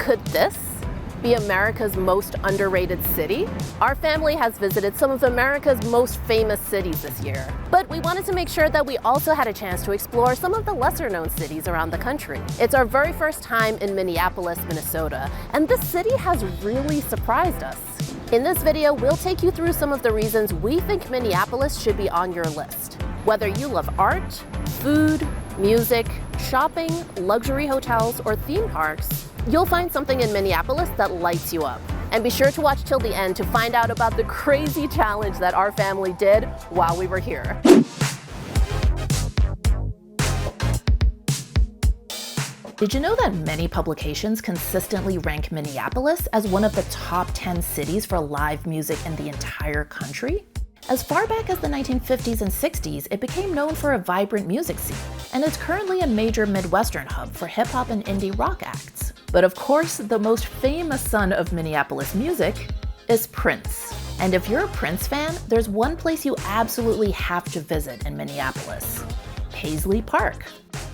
Could this be America's most underrated city? Our family has visited some of America's most famous cities this year, but we wanted to make sure that we also had a chance to explore some of the lesser known cities around the country. It's our very first time in Minneapolis, Minnesota, and this city has really surprised us. In this video, we'll take you through some of the reasons we think Minneapolis should be on your list. Whether you love art, food, music, shopping, luxury hotels, or theme parks, you'll find something in Minneapolis that lights you up. And be sure to watch till the end to find out about the crazy challenge that our family did while we were here. Did you know that many publications consistently rank Minneapolis as one of the top 10 cities for live music in the entire country? As far back as the 1950s and 60s, it became known for a vibrant music scene, and it's currently a major Midwestern hub for hip-hop and indie rock acts. But of course, the most famous son of Minneapolis music is Prince. And if you're a Prince fan, there's one place you absolutely have to visit in Minneapolis: Paisley Park.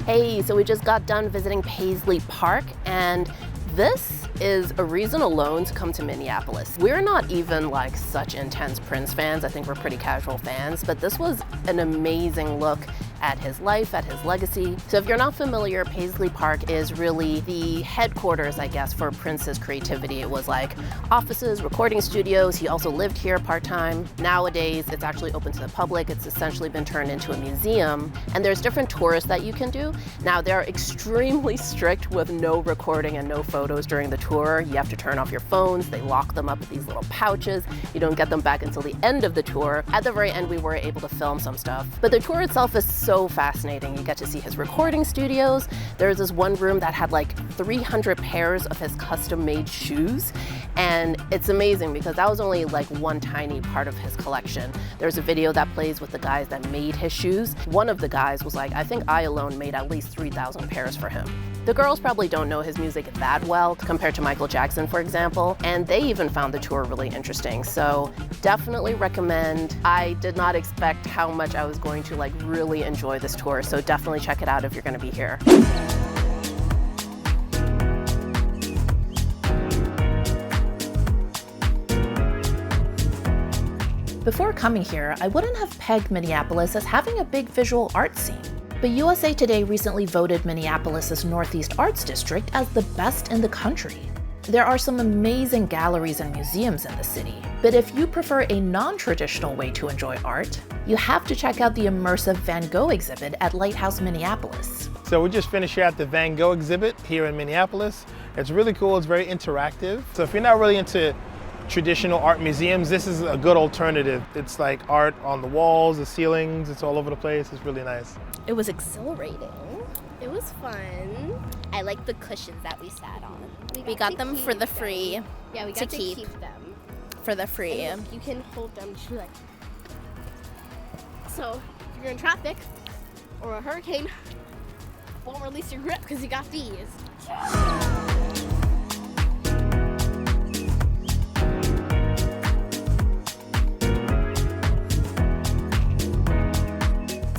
Hey, so we just got done visiting Paisley Park, and this is a reason alone to come to Minneapolis. We're not even like such intense Prince fans. I think we're pretty casual fans, but this was an amazing look at his life, at his legacy. So if you're not familiar, Paisley Park is really the headquarters, I guess, for Prince's creativity. It was like offices, recording studios. He also lived here part-time. Nowadays, it's actually open to the public. It's essentially been turned into a museum, and there's different tours that you can do. Now, they're extremely strict with no recording and no photos during the tour. You have to turn off your phones. They lock them up with these little pouches. You don't get them back until the end of the tour. At the very end, we were able to film some stuff. But the tour itself is so fascinating. You get to see his recording studios. There's this one room that had like 300 pairs of his custom-made shoes. And it's amazing because that was only like one tiny part of his collection. There's a video that plays with the guys that made his shoes. One of the guys was like, I think I alone made at least 3,000 pairs for him. The girls probably don't know his music that well compared to Michael Jackson, for example, and they even found the tour really interesting. So definitely recommend. I did not expect how much I was going to like really enjoy this tour, so definitely check it out if you're going to be here. Before coming here, I wouldn't have pegged Minneapolis as having a big visual art scene. But USA Today recently voted Minneapolis' Northeast Arts District as the best in the country. There are some amazing galleries and museums in the city, but if you prefer a non-traditional way to enjoy art, you have to check out the Immersive Van Gogh exhibit at Lighthouse Minneapolis. So we just finished here at the Van Gogh exhibit here in Minneapolis. It's really cool, it's very interactive. So if you're not really into traditional art museums, this is a good alternative. It's like art on the walls, the ceilings, it's all over the place. It's really nice. It was exhilarating. It was fun. I like the cushions that we sat on. We got them for the free. Yeah, we got to keep them. For the free. And you can hold them too, like. So if you're in traffic or a hurricane, won't release your grip because you got these.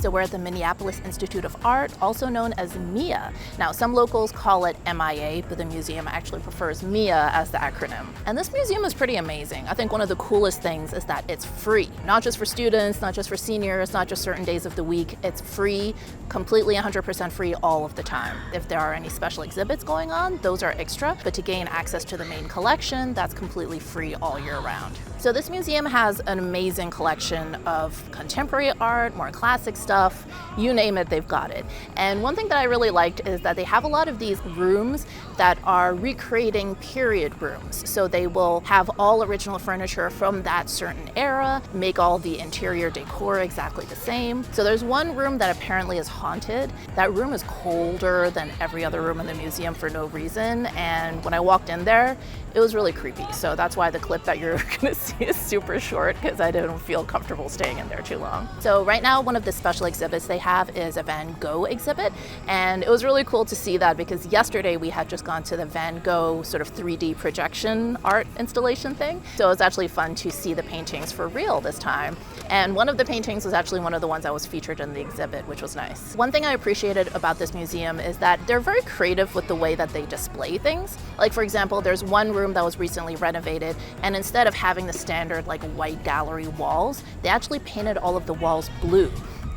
So we're at the Minneapolis Institute of Art, also known as MIA. Now, some locals call it MIA, but the museum actually prefers MIA as the acronym. And this museum is pretty amazing. I think one of the coolest things is that it's free, not just for students, not just for seniors, not just certain days of the week. It's free, completely 100% free all of the time. If there are any special exhibits going on, those are extra, but to gain access to the main collection, that's completely free all year round. So this museum has an amazing collection of contemporary art, more classic stuff, you name it, they've got it. And one thing that I really liked is that they have a lot of these rooms that are recreating period rooms. So they will have all original furniture from that certain era, make all the interior decor exactly the same. So there's one room that apparently is haunted. That room is colder than every other room in the museum for no reason. And when I walked in there, it was really creepy. So that's why the clip that you're gonna see is super short, because I didn't feel comfortable staying in there too long. So right now, one of the special exhibits they have is a Van Gogh exhibit. And it was really cool to see that because yesterday we had just gone to the Van Gogh sort of 3D projection art installation thing. So it was actually fun to see the paintings for real this time. And one of the paintings was actually one of the ones that was featured in the exhibit, which was nice. One thing I appreciated about this museum is that they're very creative with the way that they display things. Like for example, there's one room that was recently renovated, and instead of having the standard like white gallery walls, they actually painted all of the walls blue.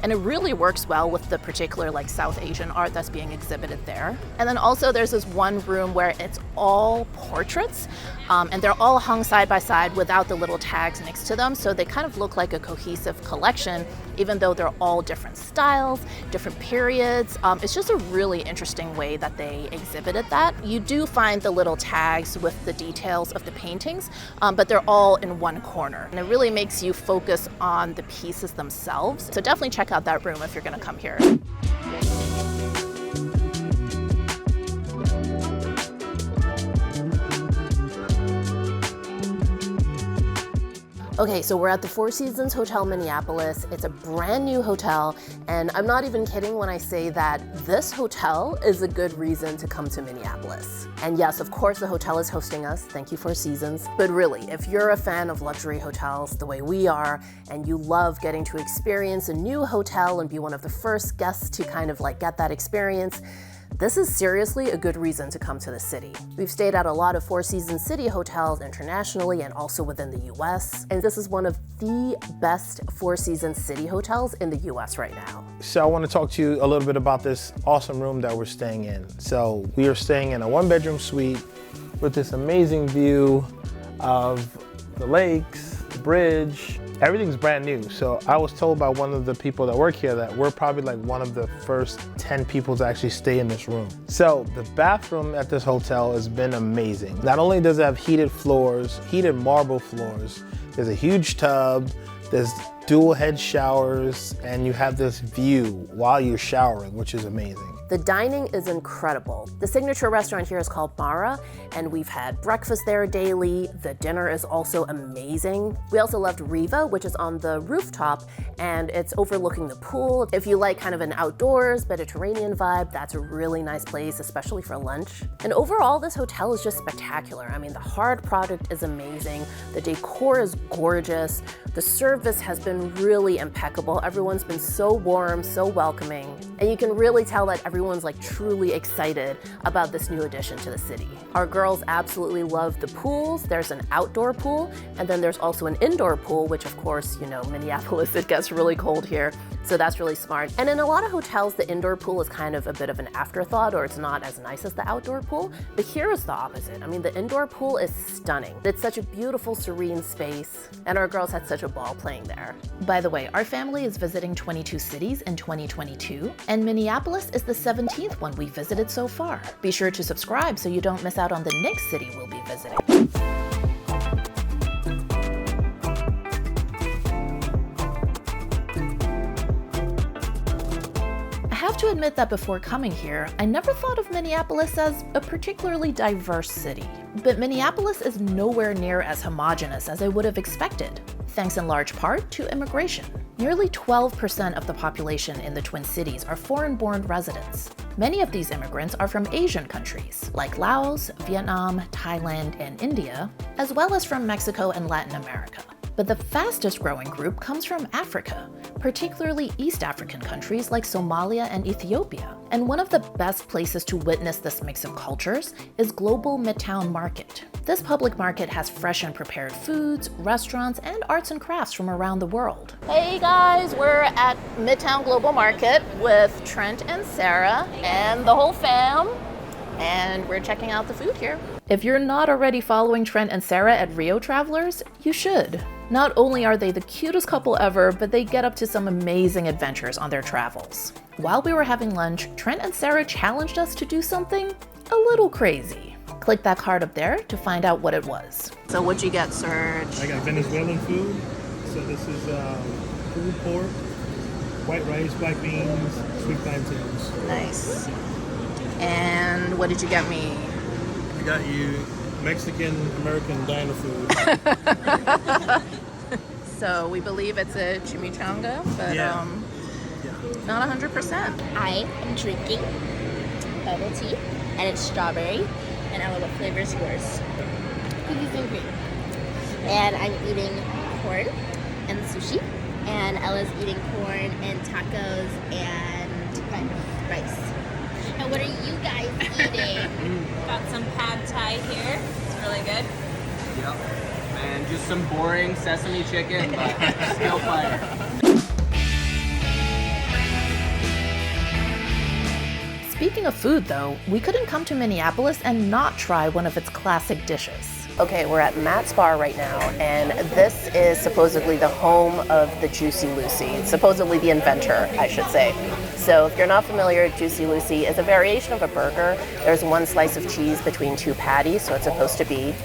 And it really works well with the particular like South Asian art that's being exhibited there. And then also there's this one room where it's all portraits, and they're all hung side by side without the little tags next to them. So they kind of look like a cohesive collection, even though they're all different styles, different periods. It's just a really interesting way that they exhibited that. You do find the little tags with the details of the paintings, but they're all in one corner. And it really makes you focus on the pieces themselves. So definitely check out that room if you're gonna come here. Okay, so we're at the Four Seasons Hotel Minneapolis. It's a brand new hotel, and I'm not even kidding when I say that this hotel is a good reason to come to Minneapolis. And yes, of course the hotel is hosting us. Thank you, Four Seasons. But really, if you're a fan of luxury hotels the way we are, and you love getting to experience a new hotel and be one of the first guests to kind of like get that experience, this is seriously a good reason to come to the city. We've stayed at a lot of Four Seasons City hotels internationally and also within the US, and this is one of the best Four Seasons City hotels in the US right now. So I want to talk to you a little bit about this awesome room that we're staying in. So we are staying in a 1-bedroom suite with this amazing view of the lakes, the bridge. Everything's brand new. So I was told by one of the people that work here that we're probably like one of the first 10 people to actually stay in this room. So the bathroom at this hotel has been amazing. Not only does it have heated floors, heated marble floors, there's a huge tub, there's dual head showers, and you have this view while you're showering, which is amazing. The dining is incredible. The signature restaurant here is called Mara, and we've had breakfast there daily. The dinner is also amazing. We also loved Riva, which is on the rooftop, and it's overlooking the pool. If you like kind of an outdoors Mediterranean vibe, that's a really nice place, especially for lunch. And overall, this hotel is just spectacular. I mean, the hard product is amazing. The decor is gorgeous. The service has been really impeccable. Everyone's been so warm, so welcoming. And you can really tell that everyone's like truly excited about this new addition to the city. Our girls absolutely love the pools. There's an outdoor pool, and then there's also an indoor pool, which of course, you know, Minneapolis, it gets really cold here. So that's really smart. And in a lot of hotels, the indoor pool is kind of a bit of an afterthought, or it's not as nice as the outdoor pool. But here is the opposite. I mean, the indoor pool is stunning. It's such a beautiful, serene space, and our girls had such a ball playing there. By the way, our family is visiting 22 cities in 2022, and Minneapolis is the 17th one we visited so far. Be sure to subscribe so you don't miss out on the next city we'll be visiting. I have to admit that before coming here, I never thought of Minneapolis as a particularly diverse city. But Minneapolis is nowhere near as homogenous as I would have expected, thanks in large part to immigration. Nearly 12% of the population in the Twin Cities are foreign-born residents. Many of these immigrants are from Asian countries, like Laos, Vietnam, Thailand, and India, as well as from Mexico and Latin America. But the fastest growing group comes from Africa, particularly East African countries like Somalia and Ethiopia. And one of the best places to witness this mix of cultures is Global Midtown Market. This public market has fresh and prepared foods, restaurants, and arts and crafts from around the world. Hey guys, we're at Midtown Global Market with Trent and Sarah and the whole fam, and we're checking out the food here. If you're not already following Trent and Sarah at Rio Travelers, you should. Not only are they the cutest couple ever, but they get up to some amazing adventures on their travels. While we were having lunch, Trent and Sarah challenged us to do something a little crazy. Click that card up there to find out what it was. So what'd you get, Serge? I got Venezuelan food. So this is pulled pork, white rice, black beans, sweet plantains. Nice. And what did you get me? I got you Mexican American diner food. So we believe it's a chimichanga, but Yeah. not 100%. I am drinking bubble tea, and it's strawberry. And Ella, what flavor is yours? Cookies and cream. And I'm eating corn and sushi. And Ella's eating corn and tacos and rice. And what are you guys eating? Got some pad thai here. It's really good. Yep. And just some boring sesame chicken, but still fire. Speaking of food though, we couldn't come to Minneapolis and not try one of its classic dishes. Okay, we're at Matt's Bar right now, and this is supposedly the home of the Juicy Lucy, supposedly the inventor, I should say. So if you're not familiar, Juicy Lucy is a variation of a burger. There's one slice of cheese between two patties, so it's supposed to be,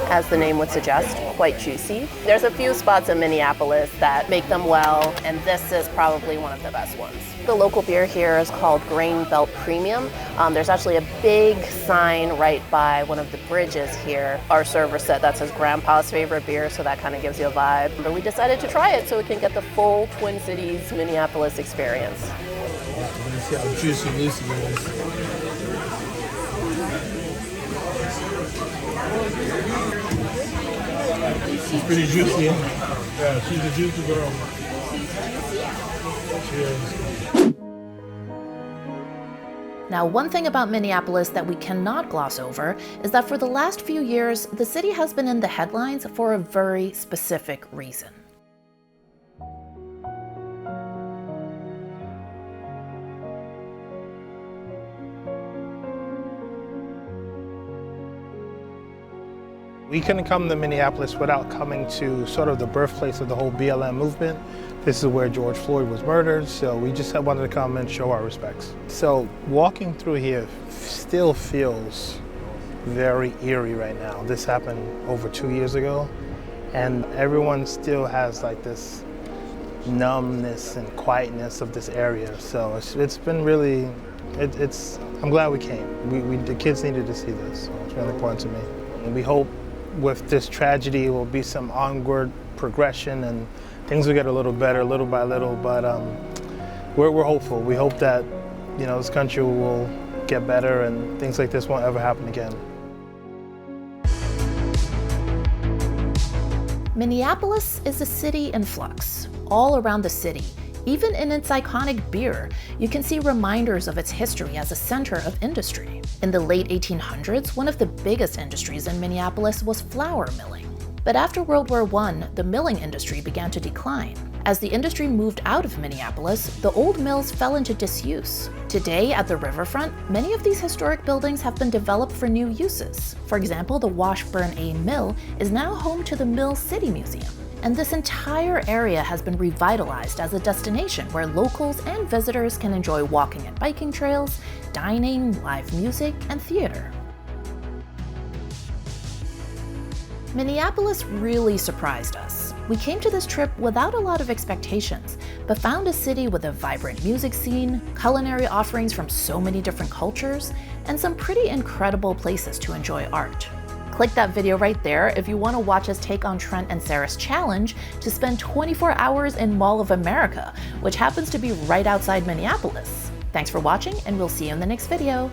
as the name would suggest, quite juicy. There's a few spots in Minneapolis that make them well, and this is probably one of the best ones. The local beer here is called Grain Belt Premium. There's actually a big sign right by one of the bridges here. Our server said that's his grandpa's favorite beer, so that kind of gives you a vibe. But we decided to try it so we can get the full Twin Cities Minneapolis experience. Let's see how juicy Lucy is. She's pretty juicy. Yeah, she's a juicy girl. She is. Now, one thing about Minneapolis that we cannot gloss over is that for the last few years, the city has been in the headlines for a very specific reason. We couldn't come to Minneapolis without coming to sort of the birthplace of the whole BLM movement. This is where George Floyd was murdered, so we just wanted to come and show our respects. So walking through here still feels very eerie right now. This happened over 2 years ago, and everyone still has like this numbness and quietness of this area. So it's been really, I'm glad we came. The kids needed to see this, so it's really important to me. And we hope with this tragedy, it will be some onward progression and things will get a little better, little by little, but we're hopeful. We hope that, you know, this country will get better and things like this won't ever happen again. Minneapolis is a city in flux. All around the city, even in its iconic beer, you can see reminders of its history as a center of industry. In the late 1800s, one of the biggest industries in Minneapolis was flour milling. But after World War I, the milling industry began to decline. As the industry moved out of Minneapolis, the old mills fell into disuse. Today, at the riverfront, many of these historic buildings have been developed for new uses. For example, the Washburn A Mill is now home to the Mill City Museum. And this entire area has been revitalized as a destination where locals and visitors can enjoy walking and biking trails, dining, live music, and theater. Minneapolis really surprised us. We came to this trip without a lot of expectations, but found a city with a vibrant music scene, culinary offerings from so many different cultures, and some pretty incredible places to enjoy art. Click that video right there if you want to watch us take on Trent and Sarah's challenge to spend 24 hours in Mall of America, which happens to be right outside Minneapolis. Thanks for watching, and we'll see you in the next video.